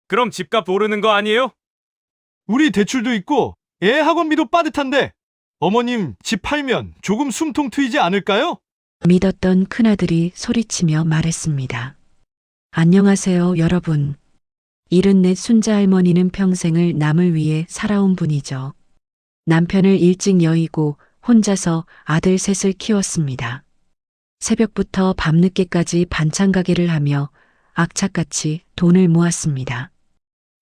그럼 집값 오르는 거 아니에요? 우리 대출도 있고 애 학원비도 빠듯한데 어머님 집 팔면 조금 숨통 트이지 않을까요? 믿었던 큰아들이 소리치며 말했습니다. 안녕하세요, 여러분. 74 순자 할머니는 평생을 남을 위해 살아온 분이죠. 남편을 일찍 여의고 혼자서 아들 셋을 키웠습니다. 새벽부터 밤늦게까지 반찬 가게를 하며 악착같이 돈을 모았습니다.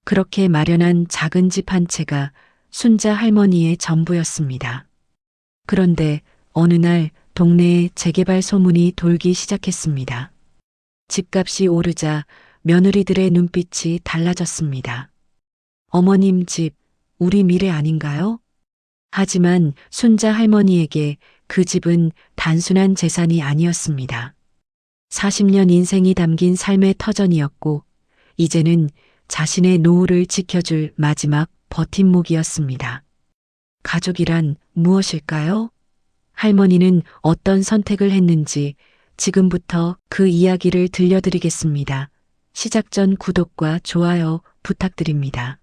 그렇게 마련한 작은 집 한 채가 순자 할머니의 전부였습니다. 그런데 어느 날 동네에 재개발 소문이 돌기 시작했습니다. 집값이 오르자 며느리들의 눈빛이 달라졌습니다. 어머님 집, 우리 미래 아닌가요? 하지만 순자 할머니에게 그 집은 단순한 재산이 아니었습니다. 40년 인생이 담긴 삶의 터전이었고, 이제는 자신의 노후를 지켜줄 마지막 버팀목이었습니다. 가족이란 무엇일까요? 할머니는 어떤 선택을 했는지 지금부터 그 이야기를 들려드리겠습니다. 시작 전 구독과 좋아요 부탁드립니다.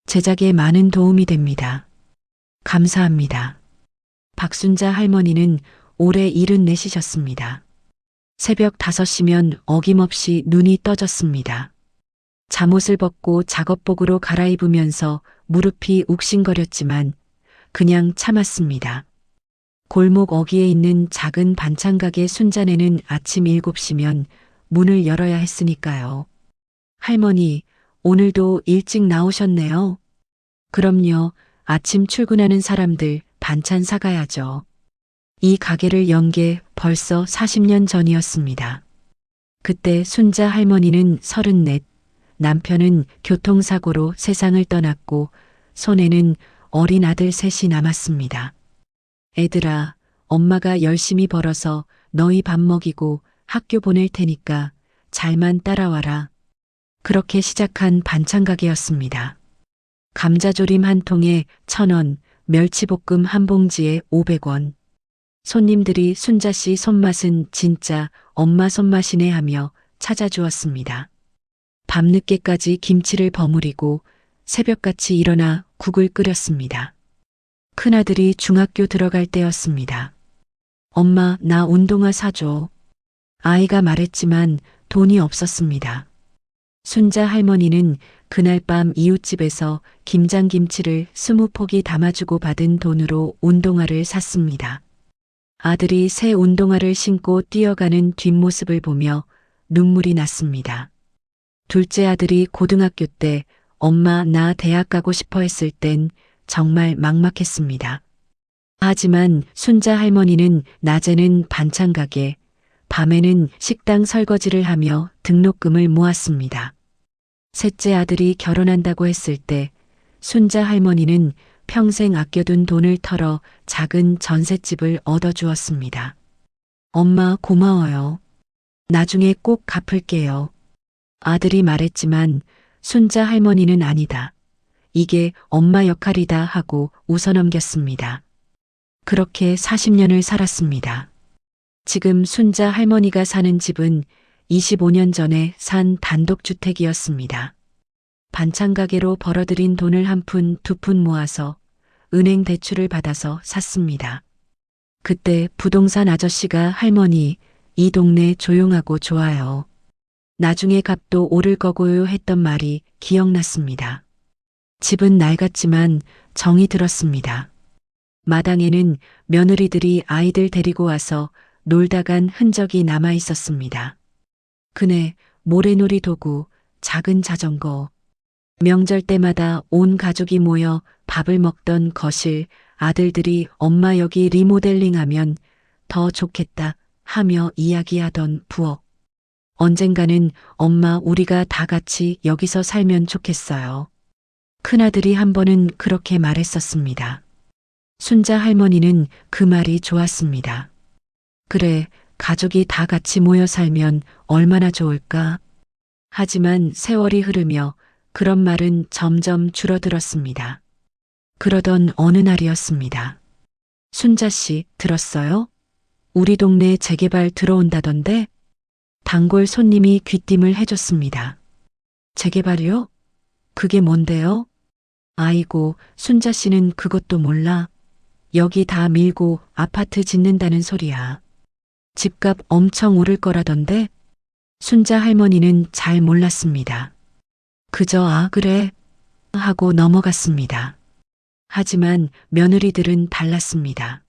제작에 많은 도움이 됩니다. 감사합니다. 박순자 할머니는 올해 74이셨습니다. 새벽 5시면 어김없이 눈이 떠졌습니다. 잠옷을 벗고 작업복으로 갈아입으면서 무릎이 욱신거렸지만 그냥 참았습니다. 골목 어귀에 있는 작은 반찬 가게 순자네는 아침 7시면 문을 열어야 했으니까요. 할머니, 오늘도 일찍 나오셨네요. 그럼요. 아침 출근하는 사람들 반찬 사가야죠. 이 가게를 연 게 벌써 40년 전이었습니다. 그때 순자 할머니는 34, 남편은 교통사고로 세상을 떠났고 손에는 어린 아들 셋이 남았습니다. 애들아, 엄마가 열심히 벌어서 너희 밥 먹이고 학교 보낼 테니까 잘만 따라와라. 그렇게 시작한 반찬 가게였습니다. 감자조림 한 통에 1,000원, 멸치볶음 한 봉지에 500원. 손님들이 순자씨 손맛은 진짜 엄마 손맛이네 하며 찾아주었습니다. 밤늦게까지 김치를 버무리고 새벽같이 일어나 국을 끓였습니다. 큰아들이 중학교 들어갈 때였습니다. 엄마, 나 운동화 사줘. 아이가 말했지만 돈이 없었습니다. 순자 할머니는 그날 밤 이웃집에서 김장김치를 20포기 담아주고 받은 돈으로 운동화를 샀습니다. 아들이 새 운동화를 신고 뛰어가는 뒷모습을 보며 눈물이 났습니다. 둘째 아들이 고등학교 때 엄마 나 대학 가고 싶어 했을 땐 정말 막막했습니다. 하지만 순자 할머니는 낮에는 반찬 가게, 밤에는 식당 설거지를 하며 등록금을 모았습니다. 셋째 아들이 결혼한다고 했을 때 순자 할머니는 평생 아껴둔 돈을 털어 작은 전셋집을 얻어주었습니다. 엄마 고마워요. 나중에 꼭 갚을게요. 아들이 말했지만 순자 할머니는 아니다. 이게 엄마 역할이다 하고 웃어넘겼습니다. 그렇게 40년을 살았습니다. 지금 순자 할머니가 사는 집은 25년 전에 산 단독주택이었습니다. 반찬 가게로 벌어들인 돈을 한 푼, 두 푼 모아서 은행 대출을 받아서 샀습니다. 그때 부동산 아저씨가 할머니, 이 동네 조용하고 좋아요. 나중에 값도 오를 거고요 했던 말이 기억났습니다. 집은 낡았지만 정이 들었습니다. 마당에는 며느리들이 아이들 데리고 와서 놀다 간 흔적이 남아 있었습니다. 그네, 모래놀이 도구, 작은 자전거. 명절 때마다 온 가족이 모여 밥을 먹던 거실, 아들들이 엄마 여기 리모델링하면 더 좋겠다 하며 이야기하던 부엌. 언젠가는 엄마 우리가 다 같이 여기서 살면 좋겠어요. 큰아들이 한 번은 그렇게 말했었습니다. 순자 할머니는 그 말이 좋았습니다. 그래, 가족이 다 같이 모여 살면 얼마나 좋을까? 하지만 세월이 흐르며 그런 말은 점점 줄어들었습니다. 그러던 어느 날이었습니다. 순자 씨, 들었어요? 우리 동네 재개발 들어온다던데? 단골 손님이 귀띔을 해줬습니다. 재개발이요? 그게 뭔데요? 아이고, 순자 씨는 그것도 몰라. 여기 다 밀고 아파트 짓는다는 소리야. 집값 엄청 오를 거라던데? 순자 할머니는 잘 몰랐습니다. 그저 아, 그래. 하고 넘어갔습니다. 하지만 며느리들은 달랐습니다.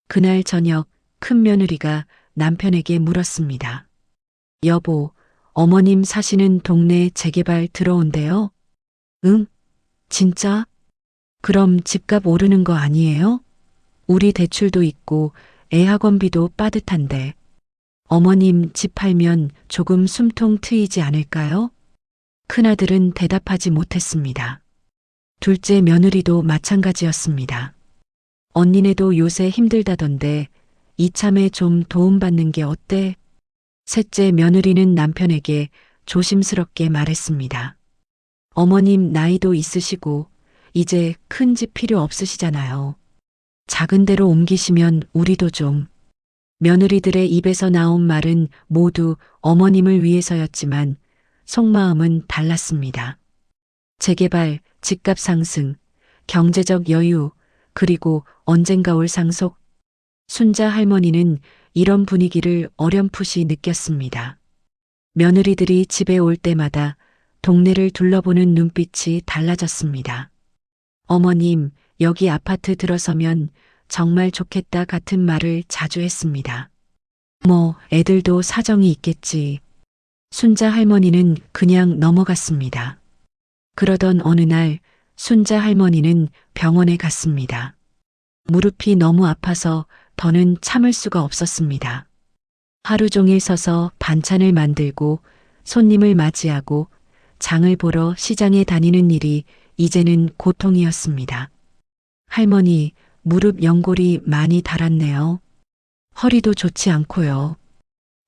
그날 저녁 큰 며느리가 남편에게 물었습니다. 여보, 어머님 사시는 동네 재개발 들어온대요? 응? 진짜? 그럼 집값 오르는 거 아니에요? 우리 대출도 있고 애 학원비도 빠듯한데 어머님 집 팔면 조금 숨통 트이지 않을까요? 큰아들은 대답하지 못했습니다. 둘째 며느리도 마찬가지였습니다. 언니네도 요새 힘들다던데 이참에 좀 도움받는 게 어때? 셋째 며느리는 남편에게 조심스럽게 말했습니다. 어머님 나이도 있으시고 이제 큰 집 필요 없으시잖아요. 작은 데로 옮기시면 우리도 좀. 며느리들의 입에서 나온 말은 모두 어머님을 위해서였지만 속마음은 달랐습니다. 재개발, 집값 상승, 경제적 여유, 그리고 언젠가 올 상속. 순자 할머니는 이런 분위기를 어렴풋이 느꼈습니다. 며느리들이 집에 올 때마다 동네를 둘러보는 눈빛이 달라졌습니다. 어머님, 여기 아파트 들어서면 정말 좋겠다 같은 말을 자주 했습니다. 뭐, 애들도 사정이 있겠지. 순자 할머니는 그냥 넘어갔습니다. 그러던 어느 날 순자 할머니는 병원에 갔습니다. 무릎이 너무 아파서 더는 참을 수가 없었습니다. 하루 종일 서서 반찬을 만들고 손님을 맞이하고 장을 보러 시장에 다니는 일이 이제는 고통이었습니다. 할머니, 무릎 연골이 많이 닳았네요. 허리도 좋지 않고요.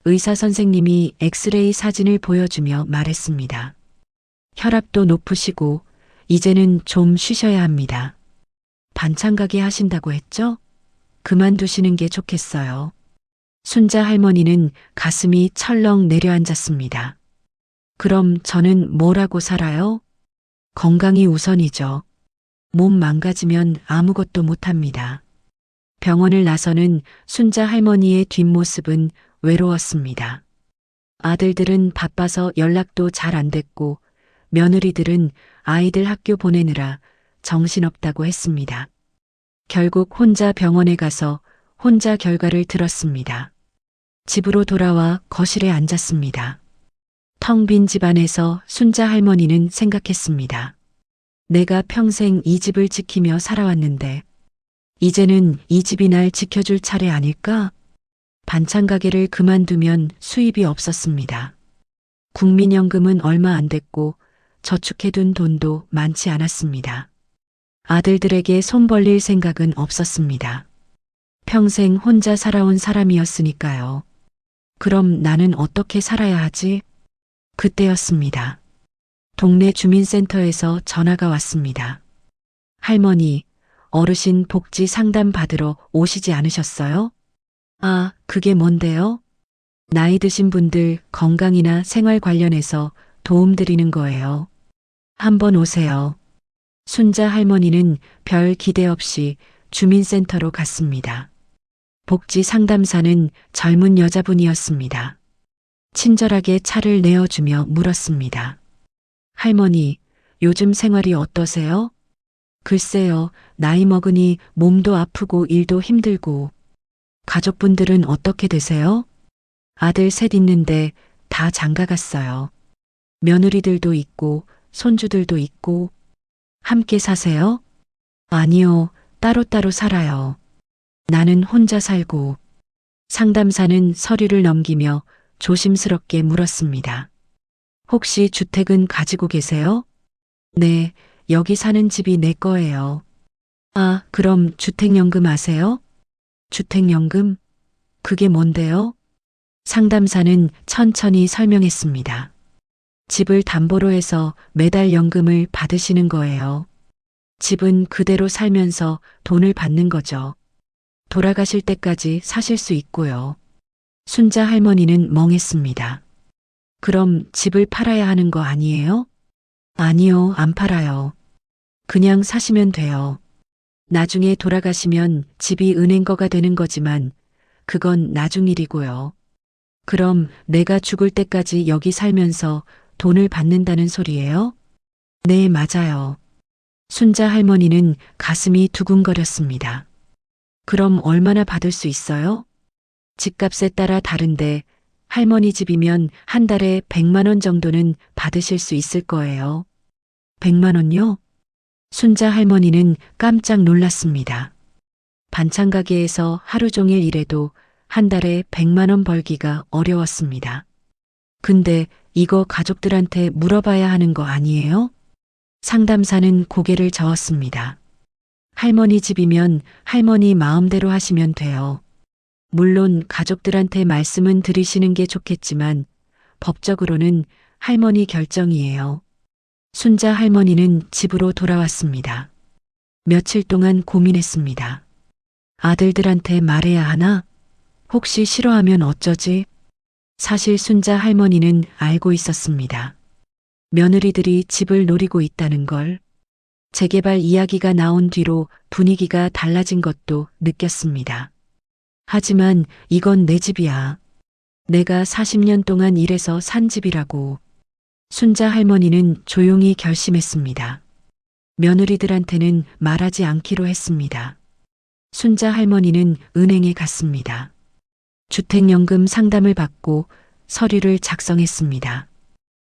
의사 선생님이 엑스레이 사진을 보여주며 말했습니다. 혈압도 높으시고 이제는 좀 쉬셔야 합니다. 반찬 가게 하신다고 했죠? 그만두시는 게 좋겠어요. 순자 할머니는 가슴이 철렁 내려앉았습니다. 그럼 저는 뭘 하고 살아요? 건강이 우선이죠. 몸 망가지면 아무것도 못합니다. 병원을 나서는 순자 할머니의 뒷모습은 외로웠습니다. 아들들은 바빠서 연락도 잘 안 됐고 며느리들은 아이들 학교 보내느라 정신없다고 했습니다. 결국 혼자 병원에 가서 혼자 결과를 들었습니다. 집으로 돌아와 거실에 앉았습니다. 텅 빈 집안에서 순자 할머니는 생각했습니다. 내가 평생 이 집을 지키며 살아왔는데 이제는 이 집이 날 지켜줄 차례 아닐까? 반찬 가게를 그만두면 수입이 없었습니다. 국민연금은 얼마 안 됐고 저축해둔 돈도 많지 않았습니다. 아들들에게 손 벌릴 생각은 없었습니다. 평생 혼자 살아온 사람이었으니까요. 그럼 나는 어떻게 살아야 하지? 그때였습니다. 동네 주민센터에서 전화가 왔습니다. 할머니, 어르신 복지 상담 받으러 오시지 않으셨어요? 아, 그게 뭔데요? 나이 드신 분들 건강이나 생활 관련해서 도움드리는 거예요. 한번 오세요. 순자 할머니는 별 기대 없이 주민센터로 갔습니다. 복지 상담사는 젊은 여자분이었습니다. 친절하게 차를 내어주며 물었습니다. 할머니, 요즘 생활이 어떠세요? 글쎄요, 나이 먹으니 몸도 아프고 일도 힘들고. 가족분들은 어떻게 되세요? 아들 셋 있는데 다 장가 갔어요. 며느리들도 있고 손주들도 있고. 함께 사세요? 아니요, 따로따로 살아요. 나는 혼자 살고. 상담사는 서류를 넘기며 조심스럽게 물었습니다. 혹시 주택은 가지고 계세요? 네, 여기 사는 집이 내 거예요. 아, 그럼 주택연금 아세요? 주택연금? 그게 뭔데요? 상담사는 천천히 설명했습니다. 집을 담보로 해서 매달 연금을 받으시는 거예요. 집은 그대로 살면서 돈을 받는 거죠. 돌아가실 때까지 사실 수 있고요. 순자 할머니는 멍했습니다. 그럼 집을 팔아야 하는 거 아니에요? 아니요, 안 팔아요. 그냥 사시면 돼요. 나중에 돌아가시면 집이 은행 거가 되는 거지만 그건 나중 일이고요. 그럼 내가 죽을 때까지 여기 살면서 돈을 받는다는 소리예요? 네, 맞아요. 순자 할머니는 가슴이 두근거렸습니다. 그럼 얼마나 받을 수 있어요? 집값에 따라 다른데 할머니 집이면 한 달에 100만 원 정도는 받으실 수 있을 거예요. 100만 원요? 순자 할머니는 깜짝 놀랐습니다. 반찬 가게에서 하루 종일 일해도 한 달에 100만 원 벌기가 어려웠습니다. 근데 이거 가족들한테 물어봐야 하는 거 아니에요? 상담사는 고개를 저었습니다. 할머니 집이면 할머니 마음대로 하시면 돼요. 물론 가족들한테 말씀은 드리시는 게 좋겠지만 법적으로는 할머니 결정이에요. 순자 할머니는 집으로 돌아왔습니다. 며칠 동안 고민했습니다. 아들들한테 말해야 하나? 혹시 싫어하면 어쩌지? 사실 순자 할머니는 알고 있었습니다. 며느리들이 집을 노리고 있다는 걸. 재개발 이야기가 나온 뒤로 분위기가 달라진 것도 느꼈습니다. 하지만 이건 내 집이야. 내가 40년 동안 일해서 산 집이라고. 순자 할머니는 조용히 결심했습니다. 며느리들한테는 말하지 않기로 했습니다. 순자 할머니는 은행에 갔습니다. 주택연금 상담을 받고 서류를 작성했습니다.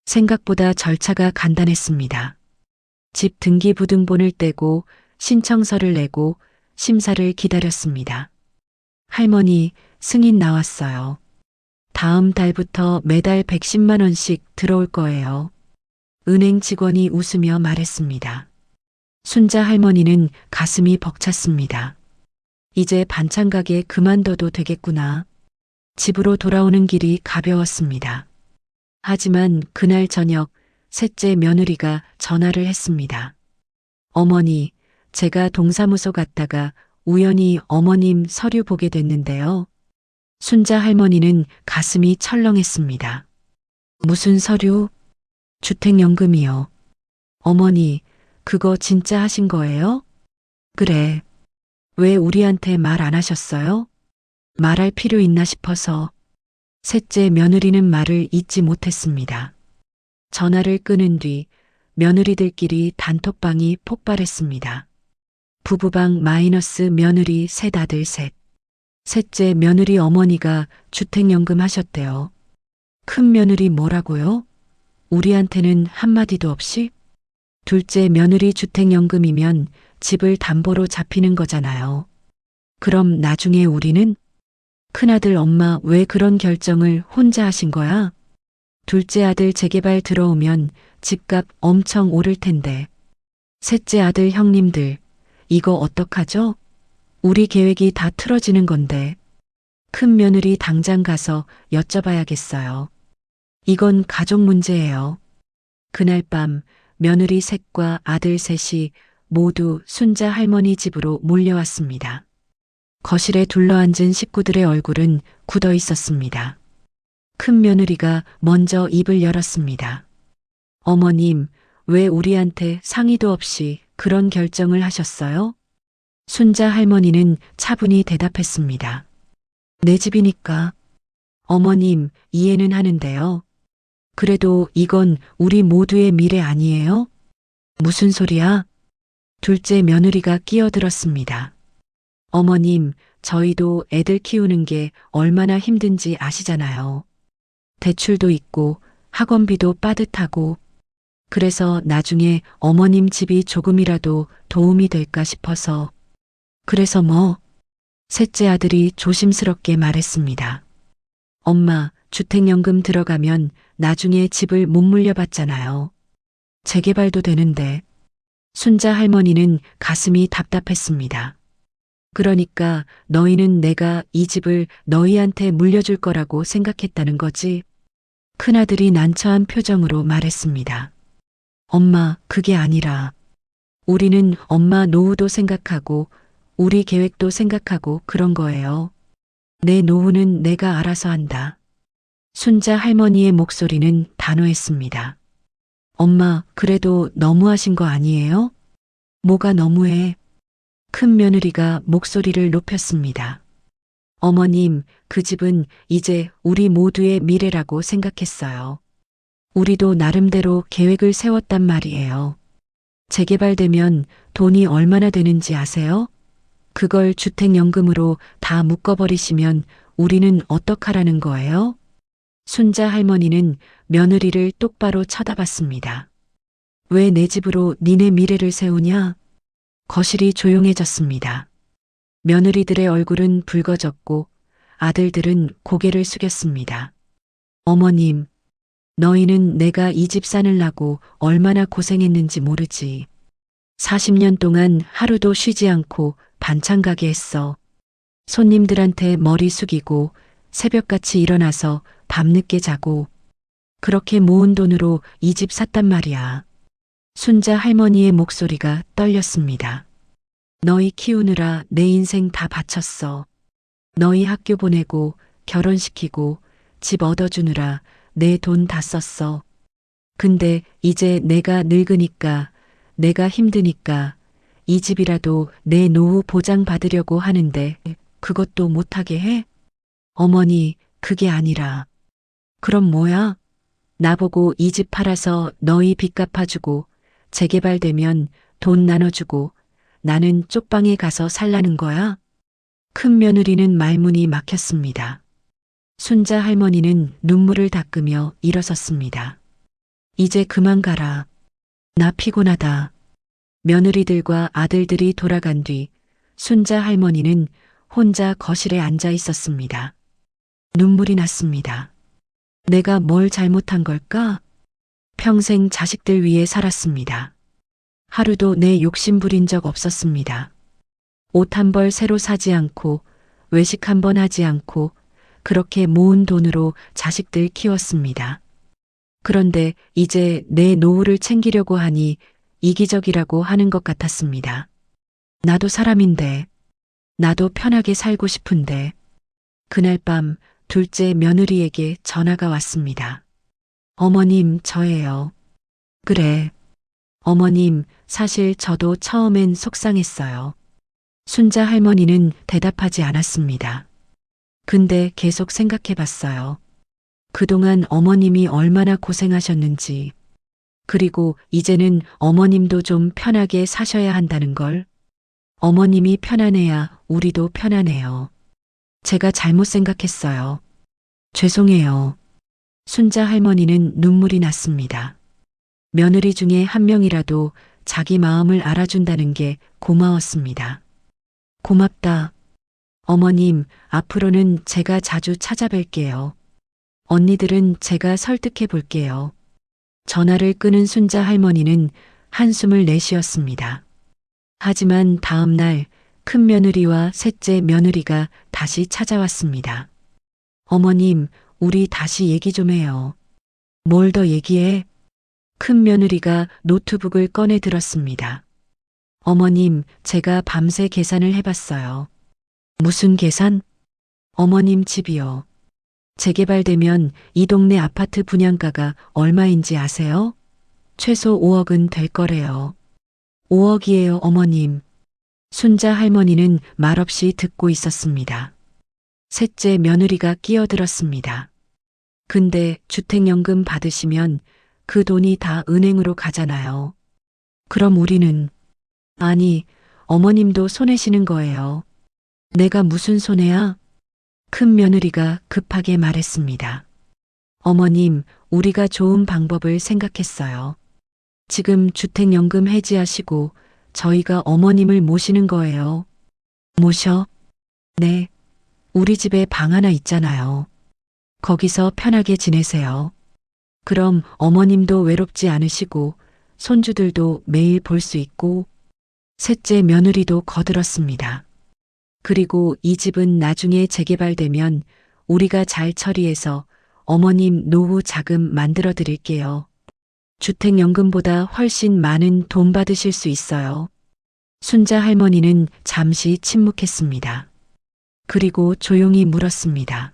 생각보다 절차가 간단했습니다. 집 등기부등본을 떼고 신청서를 내고 심사를 기다렸습니다. 할머니, 승인 나왔어요. 다음 달부터 매달 110만 원씩 들어올 거예요. 은행 직원이 웃으며 말했습니다. 순자 할머니는 가슴이 벅찼습니다. 이제 반찬 가게 그만둬도 되겠구나. 집으로 돌아오는 길이 가벼웠습니다. 하지만 그날 저녁 셋째 며느리가 전화를 했습니다. 어머니, 제가 동사무소 갔다가 우연히 어머님 서류 보게 됐는데요. 순자 할머니는 가슴이 철렁했습니다. 무슨 서류? 주택연금이요. 어머니, 그거 진짜 하신 거예요? 그래. 왜 우리한테 말 안 하셨어요? 말할 필요 있나 싶어서. 셋째 며느리는 말을 잇지 못했습니다. 전화를 끊은 뒤 며느리들끼리 단톡방이 폭발했습니다. 부부방 마이너스 며느리 셋 아들 셋. 셋째 며느리 어머니가 주택연금 하셨대요. 큰 며느리 뭐라고요? 우리한테는 한마디도 없이? 둘째 며느리 주택연금이면 집을 담보로 잡히는 거잖아요. 그럼 나중에 우리는? 큰아들 엄마 왜 그런 결정을 혼자 하신 거야? 둘째 아들 재개발 들어오면 집값 엄청 오를 텐데. 셋째 아들 형님들, 이거 어떡하죠? 우리 계획이 다 틀어지는 건데. 큰 며느리 당장 가서 여쭤봐야겠어요. 이건 가족 문제예요. 그날 밤 며느리 셋과 아들 셋이 모두 순자 할머니 집으로 몰려왔습니다. 거실에 둘러앉은 식구들의 얼굴은 굳어 있었습니다. 큰 며느리가 먼저 입을 열었습니다. 어머님, 왜 우리한테 상의도 없이 그런 결정을 하셨어요? 순자 할머니는 차분히 대답했습니다. 내 집이니까. 어머님, 이해는 하는데요. 그래도 이건 우리 모두의 미래 아니에요? 무슨 소리야? 둘째 며느리가 끼어들었습니다. 어머님, 저희도 애들 키우는 게 얼마나 힘든지 아시잖아요. 대출도 있고 학원비도 빠듯하고. 그래서 나중에 어머님 집이 조금이라도 도움이 될까 싶어서. 그래서 뭐? 셋째 아들이 조심스럽게 말했습니다. 엄마, 주택연금 들어가면 나중에 집을 못 물려받잖아요. 재개발도 되는데. 순자 할머니는 가슴이 답답했습니다. 그러니까 너희는 내가 이 집을 너희한테 물려줄 거라고 생각했다는 거지? 큰아들이 난처한 표정으로 말했습니다. 엄마, 그게 아니라 우리는 엄마 노후도 생각하고 우리 계획도 생각하고 그런 거예요. 내 노후는 내가 알아서 한다. 순자 할머니의 목소리는 단호했습니다. 엄마, 그래도 너무하신 거 아니에요? 뭐가 너무해? 큰 며느리가 목소리를 높였습니다. 어머님, 그 집은 이제 우리 모두의 미래라고 생각했어요. 우리도 나름대로 계획을 세웠단 말이에요. 재개발되면 돈이 얼마나 되는지 아세요? 그걸 주택연금으로 다 묶어버리시면 우리는 어떡하라는 거예요? 순자 할머니는 며느리를 똑바로 쳐다봤습니다. 왜 내 집으로 니네 미래를 세우냐? 거실이 조용해졌습니다. 며느리들의 얼굴은 붉어졌고 아들들은 고개를 숙였습니다. 어머님, 너희는 내가 이 집 사느라고 얼마나 고생했는지 모르지. 40년 동안 하루도 쉬지 않고 반찬 가게 했어. 손님들한테 머리 숙이고 새벽같이 일어나서 밤늦게 자고 그렇게 모은 돈으로 이 집 샀단 말이야. 순자 할머니의 목소리가 떨렸습니다. 너희 키우느라 내 인생 다 바쳤어. 너희 학교 보내고 결혼시키고 집 얻어주느라 내 돈 다 썼어. 근데 이제 내가 늙으니까, 내가 힘드니까 이 집이라도 내 노후 보장 받으려고 하는데 그것도 못하게 해? 어머니, 그게 아니라. 그럼 뭐야? 나보고 이 집 팔아서 너희 빚 갚아주고 재개발되면 돈 나눠주고 나는 쪽방에 가서 살라는 거야? 큰 며느리는 말문이 막혔습니다. 순자 할머니는 눈물을 닦으며 일어섰습니다. 이제 그만 가라. 나 피곤하다. 며느리들과 아들들이 돌아간 뒤 순자 할머니는 혼자 거실에 앉아 있었습니다. 눈물이 났습니다. 내가 뭘 잘못한 걸까? 평생 자식들 위해 살았습니다. 하루도 내 욕심 부린 적 없었습니다. 옷 한 벌 새로 사지 않고 외식 한 번 하지 않고 그렇게 모은 돈으로 자식들 키웠습니다. 그런데 이제 내 노후를 챙기려고 하니 이기적이라고 하는 것 같았습니다. 나도 사람인데, 나도 편하게 살고 싶은데. 그날 밤 둘째 며느리에게 전화가 왔습니다. 어머님, 저예요. 그래. 어머님, 사실 저도 처음엔 속상했어요. 순자 할머니는 대답하지 않았습니다. 근데 계속 생각해 봤어요. 그동안 어머님이 얼마나 고생하셨는지, 그리고 이제는 어머님도 좀 편하게 사셔야 한다는 걸. 어머님이 편안해야 우리도 편안해요. 제가 잘못 생각했어요. 죄송해요. 순자 할머니는 눈물이 났습니다. 며느리 중에 한 명이라도 자기 마음을 알아준다는 게 고마웠습니다. 고맙다. 어머님, 앞으로는 제가 자주 찾아뵐게요. 언니들은 제가 설득해 볼게요. 전화를 끊은 순자 할머니는 한숨을 내쉬었습니다. 하지만 다음 날 큰 며느리와 셋째 며느리가 다시 찾아왔습니다. 어머님, 우리 다시 얘기 좀 해요. 뭘 더 얘기해? 큰 며느리가 노트북을 꺼내 들었습니다. 어머님, 제가 밤새 계산을 해봤어요. 무슨 계산? 어머님 집이요. 재개발되면 이 동네 아파트 분양가가 얼마인지 아세요? 최소 5억은 될 거래요. 5억이에요, 어머님. 순자 할머니는 말없이 듣고 있었습니다. 셋째 며느리가 끼어들었습니다. 근데 주택연금 받으시면 그 돈이 다 은행으로 가잖아요. 그럼 우리는, 아니, 어머님도 손해시는 거예요. 내가 무슨 손해야? 큰 며느리가 급하게 말했습니다. 어머님, 우리가 좋은 방법을 생각했어요. 지금 주택연금 해지하시고 저희가 어머님을 모시는 거예요. 모셔? 네. 우리 집에 방 하나 있잖아요. 거기서 편하게 지내세요. 그럼 어머님도 외롭지 않으시고 손주들도 매일 볼 수 있고. 셋째 며느리도 거들었습니다. 그리고 이 집은 나중에 재개발되면 우리가 잘 처리해서 어머님 노후 자금 만들어 드릴게요. 주택연금보다 훨씬 많은 돈 받으실 수 있어요. 순자 할머니는 잠시 침묵했습니다. 그리고 조용히 물었습니다.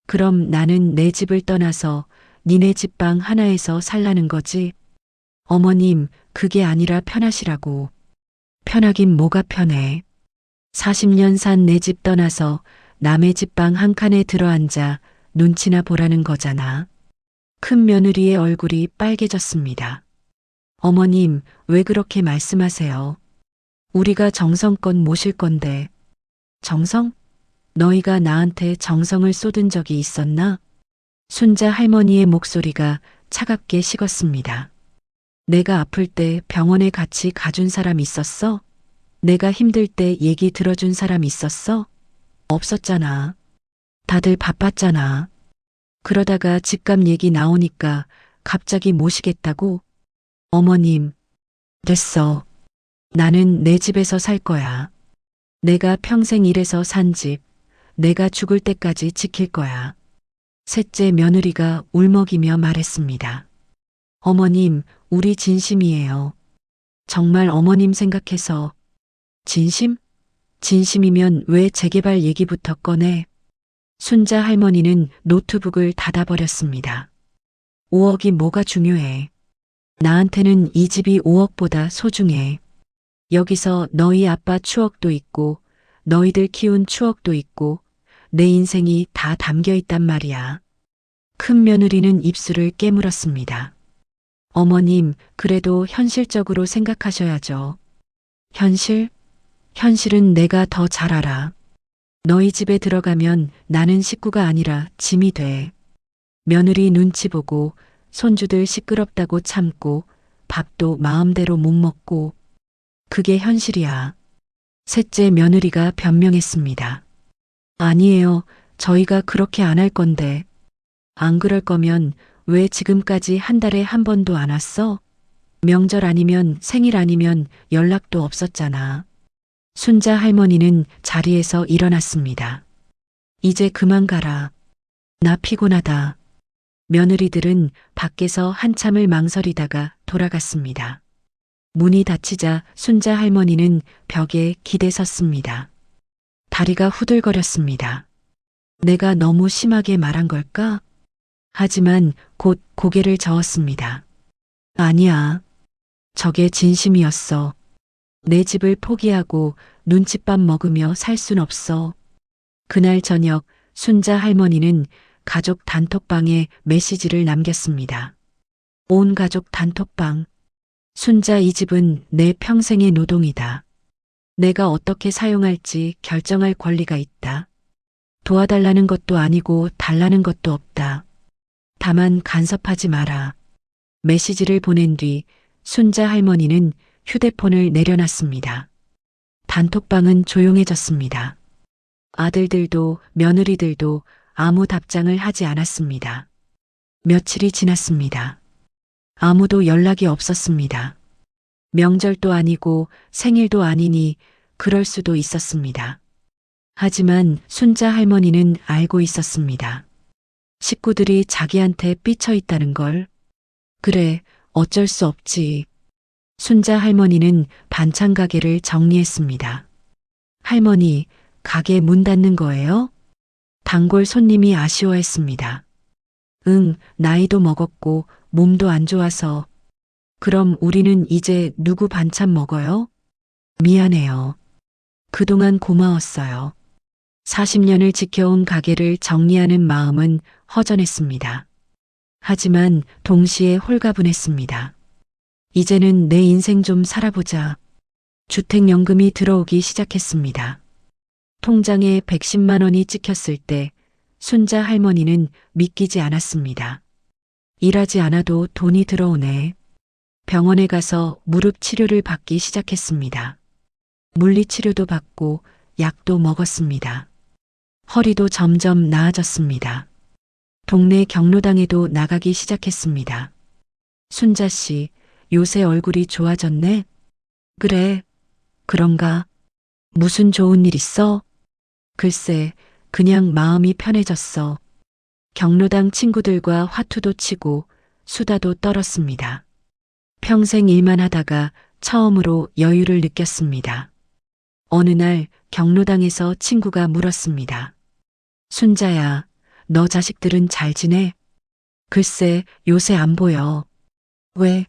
그럼 나는 내 집을 떠나서 니네 집방 하나에서 살라는 거지? 어머님, 그게 아니라 편하시라고. 편하긴 뭐가 편해. 40년 산 내 집 떠나서 남의 집 방 한 칸에 들어앉아 눈치나 보라는 거잖아. 큰 며느리의 얼굴이 빨개졌습니다. 어머님, 왜 그렇게 말씀하세요? 우리가 정성껏 모실 건데. 정성? 너희가 나한테 정성을 쏟은 적이 있었나? 순자 할머니의 목소리가 차갑게 식었습니다. 내가 아플 때 병원에 같이 가준 사람 있었어? 내가 힘들 때 얘기 들어준 사람 있었어? 없었잖아. 다들 바빴잖아. 그러다가 집값 얘기 나오니까 갑자기 모시겠다고? 어머님, 됐어. 나는 내 집에서 살 거야. 내가 평생 일해서 산 집, 내가 죽을 때까지 지킬 거야. 셋째 며느리가 울먹이며 말했습니다. 어머님, 우리 진심이에요. 정말 어머님 생각해서. 진심? 진심이면 왜 재개발 얘기부터 꺼내? 순자 할머니는 노트북을 닫아버렸습니다. 5억이 뭐가 중요해? 나한테는 이 집이 5억보다 소중해. 여기서 너희 아빠 추억도 있고, 너희들 키운 추억도 있고, 내 인생이 다 담겨 있단 말이야. 큰 며느리는 입술을 깨물었습니다. 어머님, 그래도 현실적으로 생각하셔야죠. 현실? 현실은 내가 더 잘 알아. 너희 집에 들어가면 나는 식구가 아니라 짐이 돼. 며느리 눈치 보고, 손주들 시끄럽다고 참고, 밥도 마음대로 못 먹고, 그게 현실이야. 셋째 며느리가 변명했습니다. 아니에요. 저희가 그렇게 안 할 건데. 안 그럴 거면 왜 지금까지 한 달에 한 번도 안 왔어? 명절 아니면 생일 아니면 연락도 없었잖아. 순자 할머니는 자리에서 일어났습니다. 이제 그만 가라. 나 피곤하다. 며느리들은 밖에서 한참을 망설이다가 돌아갔습니다. 문이 닫히자 순자 할머니는 벽에 기대 섰습니다. 다리가 후들거렸습니다. 내가 너무 심하게 말한 걸까? 하지만 곧 고개를 저었습니다. 아니야. 저게 진심이었어. 내 집을 포기하고 눈칫밥 먹으며 살 순 없어. 그날 저녁 순자 할머니는 가족 단톡방에 메시지를 남겼습니다. 온 가족 단톡방. 순자, 이 집은 내 평생의 노동이다. 내가 어떻게 사용할지 결정할 권리가 있다. 도와달라는 것도 아니고 달라는 것도 없다. 다만 간섭하지 마라. 메시지를 보낸 뒤 순자 할머니는 휴대폰을 내려놨습니다. 단톡방은 조용해졌습니다. 아들들도 며느리들도 아무 답장을 하지 않았습니다. 며칠이 지났습니다. 아무도 연락이 없었습니다. 명절도 아니고 생일도 아니니 그럴 수도 있었습니다. 하지만 순자 할머니는 알고 있었습니다. 식구들이 자기한테 삐쳐 있다는 걸. 그래, 어쩔 수 없지. 순자 할머니는 반찬 가게를 정리했습니다. 할머니, 가게 문 닫는 거예요? 단골 손님이 아쉬워했습니다. 응, 나이도 먹었고 몸도 안 좋아서. 그럼 우리는 이제 누구 반찬 먹어요? 미안해요. 그동안 고마웠어요. 40년을 지켜온 가게를 정리하는 마음은 허전했습니다. 하지만 동시에 홀가분했습니다. 이제는 내 인생 좀 살아보자. 주택연금이 들어오기 시작했습니다. 통장에 110만 원이 찍혔을 때 순자 할머니는 믿기지 않았습니다. 일하지 않아도 돈이 들어오네. 병원에 가서 무릎 치료를 받기 시작했습니다. 물리치료도 받고 약도 먹었습니다. 허리도 점점 나아졌습니다. 동네 경로당에도 나가기 시작했습니다. 순자 씨, 요새 얼굴이 좋아졌네? 그래, 그런가? 무슨 좋은 일 있어? 글쎄, 그냥 마음이 편해졌어. 경로당 친구들과 화투도 치고 수다도 떨었습니다. 평생 일만 하다가 처음으로 여유를 느꼈습니다. 어느 날 경로당에서 친구가 물었습니다. 순자야, 너 자식들은 잘 지내? 글쎄, 요새 안 보여. 왜?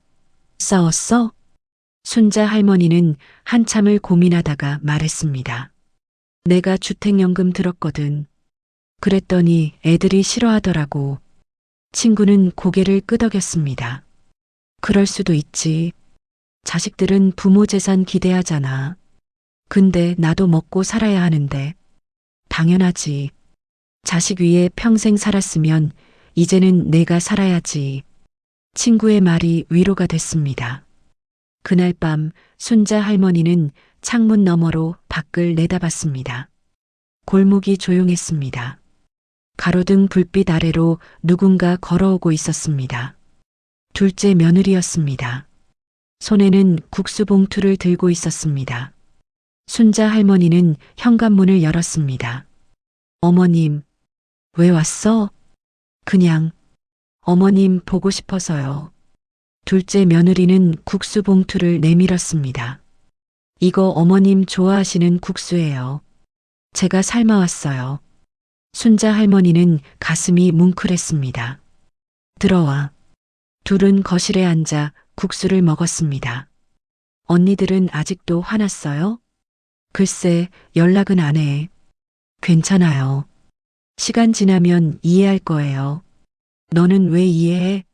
싸웠어? 순자 할머니는 한참을 고민하다가 말했습니다. 내가 주택연금 들었거든. 그랬더니 애들이 싫어하더라고. 친구는 고개를 끄덕였습니다. 그럴 수도 있지. 자식들은 부모 재산 기대하잖아. 근데 나도 먹고 살아야 하는데. 당연하지. 자식 위에 평생 살았으면 이제는 내가 살아야지. 친구의 말이 위로가 됐습니다. 그날 밤 순자 할머니는 창문 너머로 밖을 내다봤습니다. 골목이 조용했습니다. 가로등 불빛 아래로 누군가 걸어오고 있었습니다. 둘째 며느리였습니다. 손에는 국수 봉투를 들고 있었습니다. 순자 할머니는 현관문을 열었습니다. 어머님, 왜 왔어? 그냥 어머님 보고 싶어서요. 둘째 며느리는 국수 봉투를 내밀었습니다. 이거 어머님 좋아하시는 국수예요. 제가 삶아왔어요. 순자 할머니는 가슴이 뭉클했습니다. 들어와. 둘은 거실에 앉아 국수를 먹었습니다. 언니들은 아직도 화났어요? 글쎄, 연락은 안 해. 괜찮아요. 시간 지나면 이해할 거예요. 너는 왜 이해해?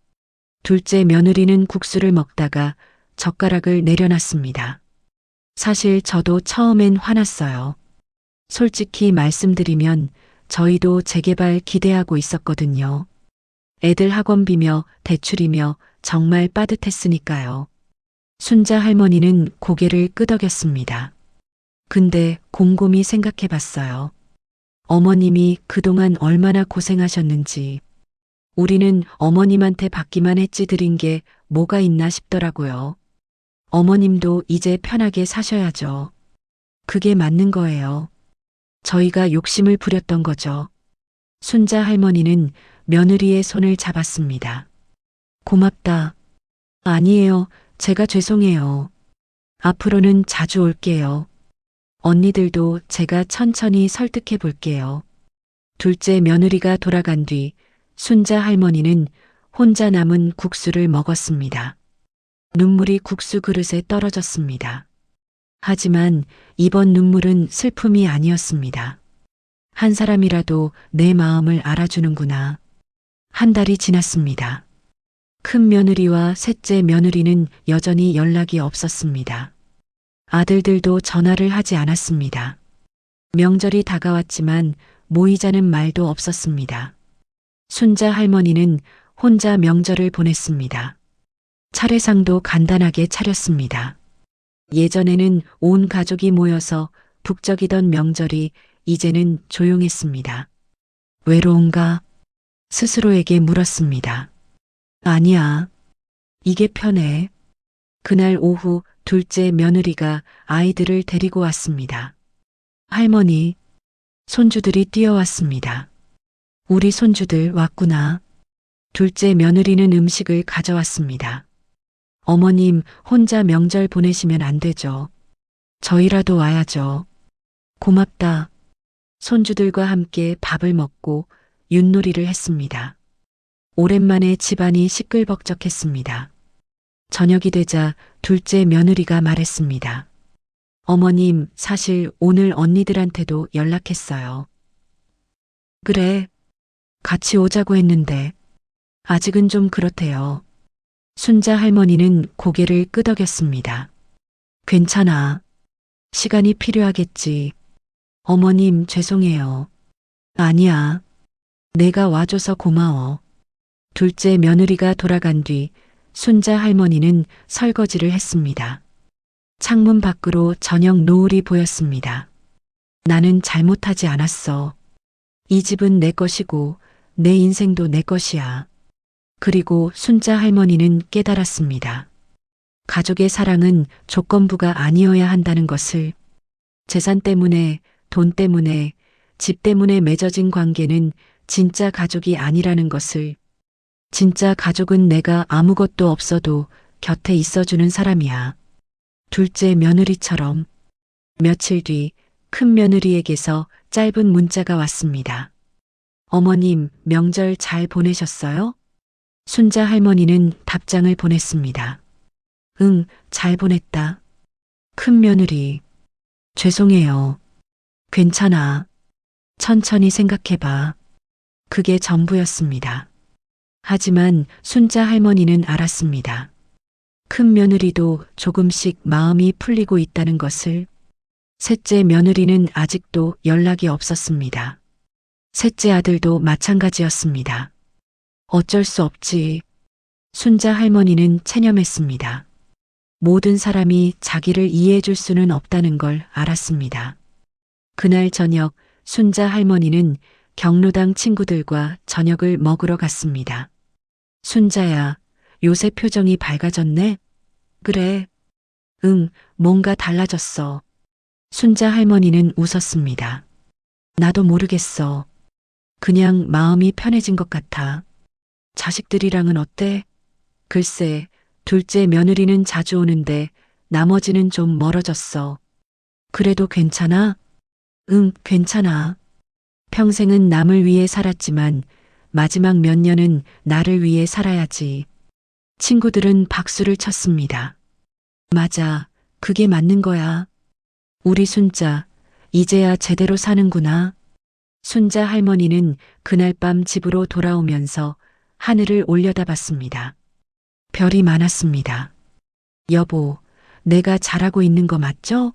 둘째 며느리는 국수를 먹다가 젓가락을 내려놨습니다. 사실 저도 처음엔 화났어요. 솔직히 말씀드리면 저희도 재개발 기대하고 있었거든요. 애들 학원비며 대출이며 정말 빠듯했으니까요. 순자 할머니는 고개를 끄덕였습니다. 근데 곰곰이 생각해 봤어요. 어머님이 그동안 얼마나 고생하셨는지. 우리는 어머님한테 받기만 했지 드린 게 뭐가 있나 싶더라고요. 어머님도 이제 편하게 사셔야죠. 그게 맞는 거예요. 저희가 욕심을 부렸던 거죠. 순자 할머니는 며느리의 손을 잡았습니다. 고맙다. 아니에요. 제가 죄송해요. 앞으로는 자주 올게요. 언니들도 제가 천천히 설득해 볼게요. 둘째 며느리가 돌아간 뒤 순자 할머니는 혼자 남은 국수를 먹었습니다. 눈물이 국수 그릇에 떨어졌습니다. 하지만 이번 눈물은 슬픔이 아니었습니다. 한 사람이라도 내 마음을 알아주는구나. 한 달이 지났습니다. 큰 며느리와 셋째 며느리는 여전히 연락이 없었습니다. 아들들도 전화를 하지 않았습니다. 명절이 다가왔지만 모이자는 말도 없었습니다. 순자 할머니는 혼자 명절을 보냈습니다. 차례상도 간단하게 차렸습니다. 예전에는 온 가족이 모여서 북적이던 명절이 이제는 조용했습니다. 외로운가? 스스로에게 물었습니다. 아니야. 이게 편해. 그날 오후 둘째 며느리가 아이들을 데리고 왔습니다. 할머니, 손주들이 뛰어왔습니다. 우리 손주들 왔구나. 둘째 며느리는 음식을 가져왔습니다. 어머님 혼자 명절 보내시면 안 되죠. 저희라도 와야죠. 고맙다. 손주들과 함께 밥을 먹고 윷놀이를 했습니다. 오랜만에 집안이 시끌벅적했습니다. 저녁이 되자 둘째 며느리가 말했습니다. 어머님, 사실 오늘 언니들한테도 연락했어요. 그래, 같이 오자고 했는데 아직은 좀 그렇대요. 순자 할머니는 고개를 끄덕였습니다. 괜찮아. 시간이 필요하겠지. 어머님, 죄송해요. 아니야. 내가 와줘서 고마워. 둘째 며느리가 돌아간 뒤 순자 할머니는 설거지를 했습니다. 창문 밖으로 저녁 노을이 보였습니다. 나는 잘못하지 않았어. 이 집은 내 것이고 내 인생도 내 것이야. 그리고 순자 할머니는 깨달았습니다. 가족의 사랑은 조건부가 아니어야 한다는 것을. 재산 때문에, 돈 때문에, 집 때문에 맺어진 관계는 진짜 가족이 아니라는 것을. 진짜 가족은 내가 아무것도 없어도 곁에 있어주는 사람이야. 둘째 며느리처럼. 며칠 뒤 큰 며느리에게서 짧은 문자가 왔습니다. 어머님, 명절 잘 보내셨어요? 순자 할머니는 답장을 보냈습니다. 응, 잘 보냈다. 큰 며느리. 죄송해요. 괜찮아. 천천히 생각해봐. 그게 전부였습니다. 하지만 순자 할머니는 알았습니다. 큰 며느리도 조금씩 마음이 풀리고 있다는 것을. 셋째 며느리는 아직도 연락이 없었습니다. 셋째 아들도 마찬가지였습니다. 어쩔 수 없지. 순자 할머니는 체념했습니다. 모든 사람이 자기를 이해해 줄 수는 없다는 걸 알았습니다. 그날 저녁 순자 할머니는 경로당 친구들과 저녁을 먹으러 갔습니다. 순자야, 요새 표정이 밝아졌네? 그래. 응, 뭔가 달라졌어. 순자 할머니는 웃었습니다. 나도 모르겠어. 그냥 마음이 편해진 것 같아. 자식들이랑은 어때? 글쎄, 둘째 며느리는 자주 오는데 나머지는 좀 멀어졌어. 그래도 괜찮아? 응, 괜찮아. 평생은 남을 위해 살았지만 마지막 몇 년은 나를 위해 살아야지. 친구들은 박수를 쳤습니다. 맞아, 그게 맞는 거야. 우리 순자, 이제야 제대로 사는구나. 순자 할머니는 그날 밤 집으로 돌아오면서 하늘을 올려다봤습니다. 별이 많았습니다. 여보, 내가 잘하고 있는 거 맞죠?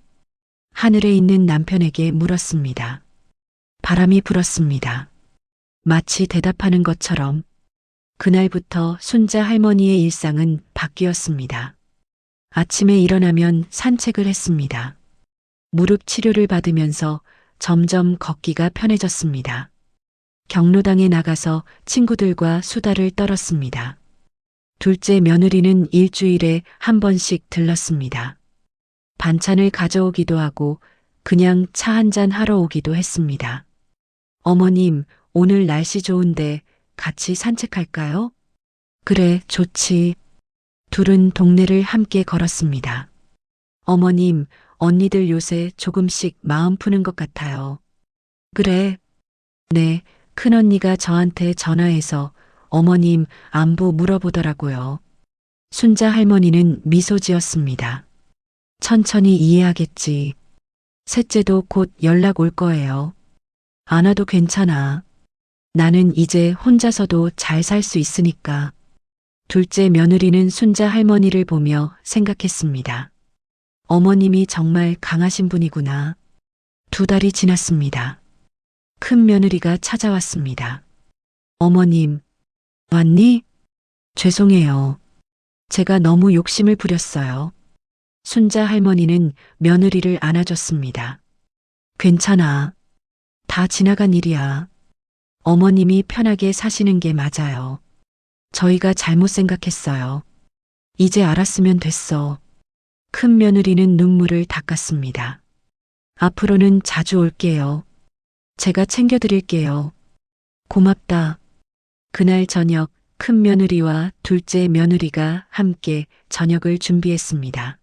하늘에 있는 남편에게 물었습니다. 바람이 불었습니다. 마치 대답하는 것처럼. 그날부터 순자 할머니의 일상은 바뀌었습니다. 아침에 일어나면 산책을 했습니다. 무릎 치료를 받으면서 점점 걷기가 편해졌습니다. 경로당에 나가서 친구들과 수다를 떨었습니다. 둘째 며느리는 일주일에 한 번씩 들렀습니다. 반찬을 가져오기도 하고 그냥 차 한잔 하러 오기도 했습니다. 어머님, 오늘 날씨 좋은데 같이 산책할까요? 그래, 좋지. 둘은 동네를 함께 걸었습니다. 어머님, 언니들 요새 조금씩 마음 푸는 것 같아요. 그래. 네, 큰언니가 저한테 전화해서 어머님 안부 물어보더라고요. 순자 할머니는 미소 지었습니다. 천천히 이해하겠지. 셋째도 곧 연락 올 거예요. 안 와도 괜찮아. 나는 이제 혼자서도 잘 살 수 있으니까. 둘째 며느리는 순자 할머니를 보며 생각했습니다. 어머님이 정말 강하신 분이구나. 2달이 지났습니다. 큰 며느리가 찾아왔습니다. 어머님, 왔니? 죄송해요. 제가 너무 욕심을 부렸어요. 순자 할머니는 며느리를 안아줬습니다. 괜찮아. 다 지나간 일이야. 어머님이 편하게 사시는 게 맞아요. 저희가 잘못 생각했어요. 이제 알았으면 됐어. 큰 며느리는 눈물을 닦았습니다. 앞으로는 자주 올게요. 제가 챙겨드릴게요. 고맙다. 그날 저녁 큰 며느리와 둘째 며느리가 함께 저녁을 준비했습니다.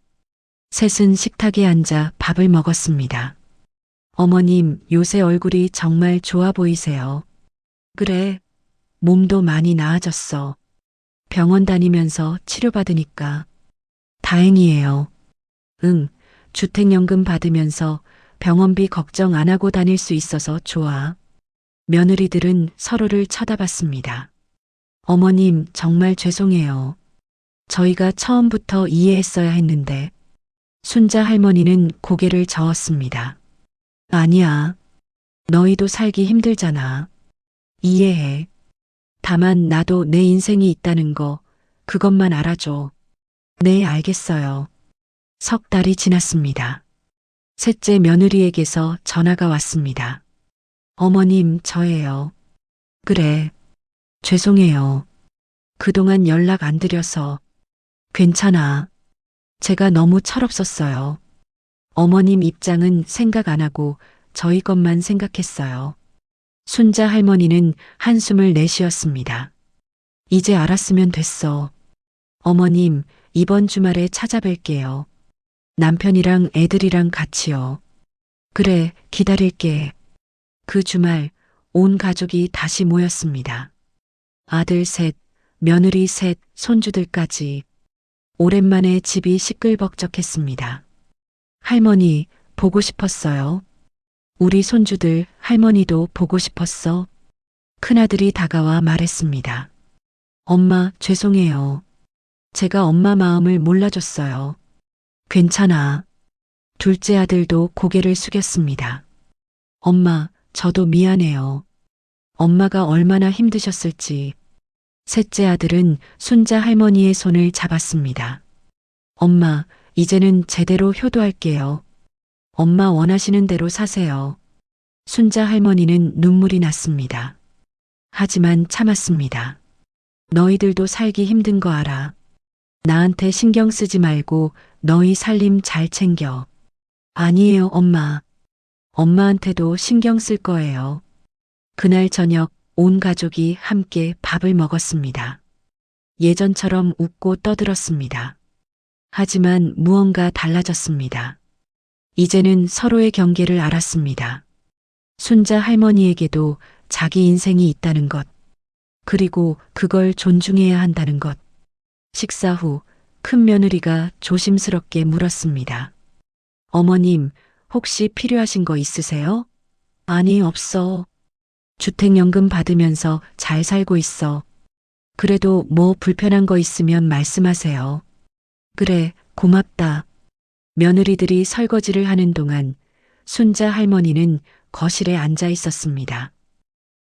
셋은 식탁에 앉아 밥을 먹었습니다. 어머님, 요새 얼굴이 정말 좋아 보이세요. 그래, 몸도 많이 나아졌어. 병원 다니면서 치료받으니까. 다행이에요. 응, 주택연금 받으면서 병원비 걱정 안 하고 다닐 수 있어서 좋아. 며느리들은 서로를 쳐다봤습니다. 어머님, 정말 죄송해요. 저희가 처음부터 이해했어야 했는데. 순자 할머니는 고개를 저었습니다. 아니야. 너희도 살기 힘들잖아. 이해해. 다만 나도 내 인생이 있다는 거, 그것만 알아줘. 네, 알겠어요. 3달이 지났습니다. 셋째 며느리에게서 전화가 왔습니다. 어머님, 저예요. 그래. 죄송해요. 그동안 연락 안 드려서. 괜찮아. 제가 너무 철없었어요. 어머님 입장은 생각 안 하고 저희 것만 생각했어요. 순자 할머니는 한숨을 내쉬었습니다. 이제 알았으면 됐어. 어머님, 이번 주말에 찾아뵐게요. 남편이랑 애들이랑 같이요. 그래, 기다릴게. 그 주말 온 가족이 다시 모였습니다. 아들 셋, 며느리 셋, 손주들까지. 오랜만에 집이 시끌벅적했습니다. 할머니, 보고 싶었어요. 우리 손주들 할머니도 보고 싶었어. 큰아들이 다가와 말했습니다. 엄마, 죄송해요. 제가 엄마 마음을 몰라줬어요. 괜찮아. 둘째 아들도 고개를 숙였습니다. 엄마, 저도 미안해요. 엄마가 얼마나 힘드셨을지. 셋째 아들은 순자 할머니의 손을 잡았습니다. 엄마, 이제는 제대로 효도할게요. 엄마 원하시는 대로 사세요. 순자 할머니는 눈물이 났습니다. 하지만 참았습니다. 너희들도 살기 힘든 거 알아. 나한테 신경 쓰지 말고 너희 살림 잘 챙겨. 아니에요, 엄마. 엄마한테도 신경 쓸 거예요. 그날 저녁 온 가족이 함께 밥을 먹었습니다. 예전처럼 웃고 떠들었습니다. 하지만 무언가 달라졌습니다. 이제는 서로의 경계를 알았습니다. 순자 할머니에게도 자기 인생이 있다는 것, 그리고 그걸 존중해야 한다는 것. 식사 후 큰 며느리가 조심스럽게 물었습니다. 어머님, 혹시 필요하신 거 있으세요? 아니, 없어. 주택연금 받으면서 잘 살고 있어. 그래도 뭐 불편한 거 있으면 말씀하세요. 그래, 고맙다. 며느리들이 설거지를 하는 동안 순자 할머니는 거실에 앉아 있었습니다.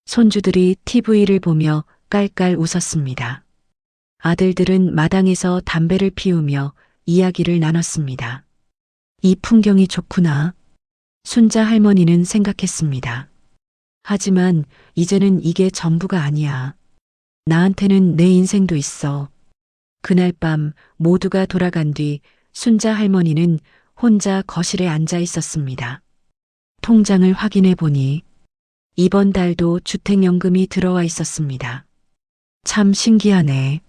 손주들이 TV를 보며 깔깔 웃었습니다. 아들들은 마당에서 담배를 피우며 이야기를 나눴습니다. 이 풍경이 좋구나. 순자 할머니는 생각했습니다. 하지만 이제는 이게 전부가 아니야. 나한테는 내 인생도 있어. 그날 밤 모두가 돌아간 뒤 순자 할머니는 혼자 거실에 앉아 있었습니다. 통장을 확인해 보니 이번 달도 주택연금이 들어와 있었습니다. 참 신기하네.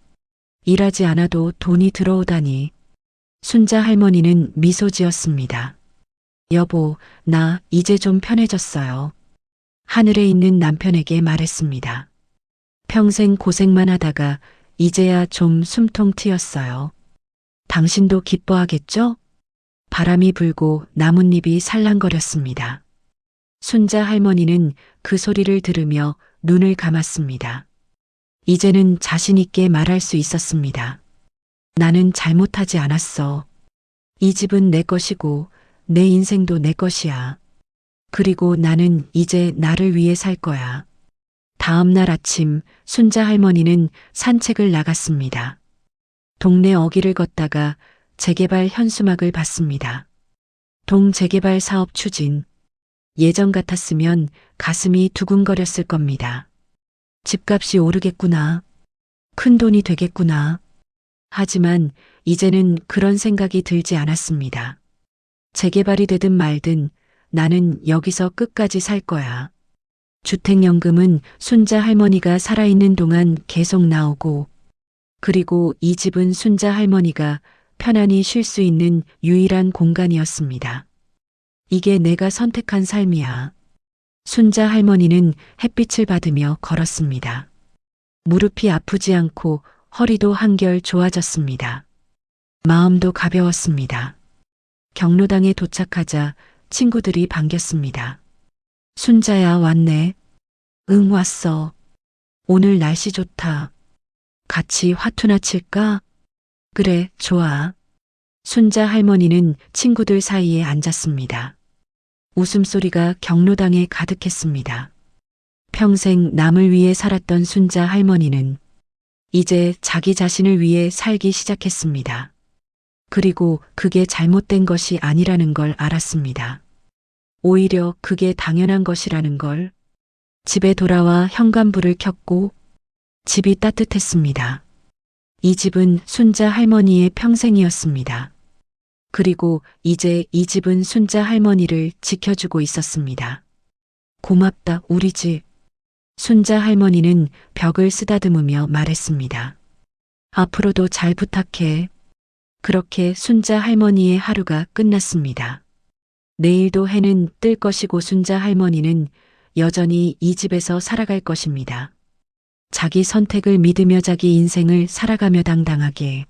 일하지 않아도 돈이 들어오다니. 순자 할머니는 미소 지었습니다. 여보, 나 이제 좀 편해졌어요. 하늘에 있는 남편에게 말했습니다. 평생 고생만 하다가 이제야 좀 숨통 트였어요. 당신도 기뻐하겠죠? 바람이 불고 나뭇잎이 살랑거렸습니다. 순자 할머니는 그 소리를 들으며 눈을 감았습니다. 이제는 자신 있게 말할 수 있었습니다. 나는 잘못하지 않았어. 이 집은 내 것이고 내 인생도 내 것이야. 그리고 나는 이제 나를 위해 살 거야. 다음 날 아침 순자 할머니는 산책을 나갔습니다. 동네 어귀를 걷다가 재개발 현수막을 봤습니다. 동재개발 사업 추진. 예전 같았으면 가슴이 두근거렸을 겁니다. 집값이 오르겠구나. 큰 돈이 되겠구나. 하지만 이제는 그런 생각이 들지 않았습니다. 재개발이 되든 말든 나는 여기서 끝까지 살 거야. 주택연금은 순자 할머니가 살아있는 동안 계속 나오고, 그리고 이 집은 순자 할머니가 편안히 쉴 수 있는 유일한 공간이었습니다. 이게 내가 선택한 삶이야. 순자 할머니는 햇빛을 받으며 걸었습니다. 무릎이 아프지 않고 허리도 한결 좋아졌습니다. 마음도 가벼웠습니다. 경로당에 도착하자 친구들이 반겼습니다. 순자야, 왔네. 응, 왔어. 오늘 날씨 좋다. 같이 화투나 칠까? 그래, 좋아. 순자 할머니는 친구들 사이에 앉았습니다. 웃음소리가 경로당에 가득했습니다. 평생 남을 위해 살았던 순자 할머니는 이제 자기 자신을 위해 살기 시작했습니다. 그리고 그게 잘못된 것이 아니라는 걸 알았습니다. 오히려 그게 당연한 것이라는 걸. 집에 돌아와 현관불을 켰고 집이 따뜻했습니다. 이 집은 순자 할머니의 평생이었습니다. 그리고 이제 이 집은 순자 할머니를 지켜주고 있었습니다. 고맙다, 우리 집. 순자 할머니는 벽을 쓰다듬으며 말했습니다. 앞으로도 잘 부탁해. 그렇게 순자 할머니의 하루가 끝났습니다. 내일도 해는 뜰 것이고 순자 할머니는 여전히 이 집에서 살아갈 것입니다. 자기 선택을 믿으며 자기 인생을 살아가며 당당하게.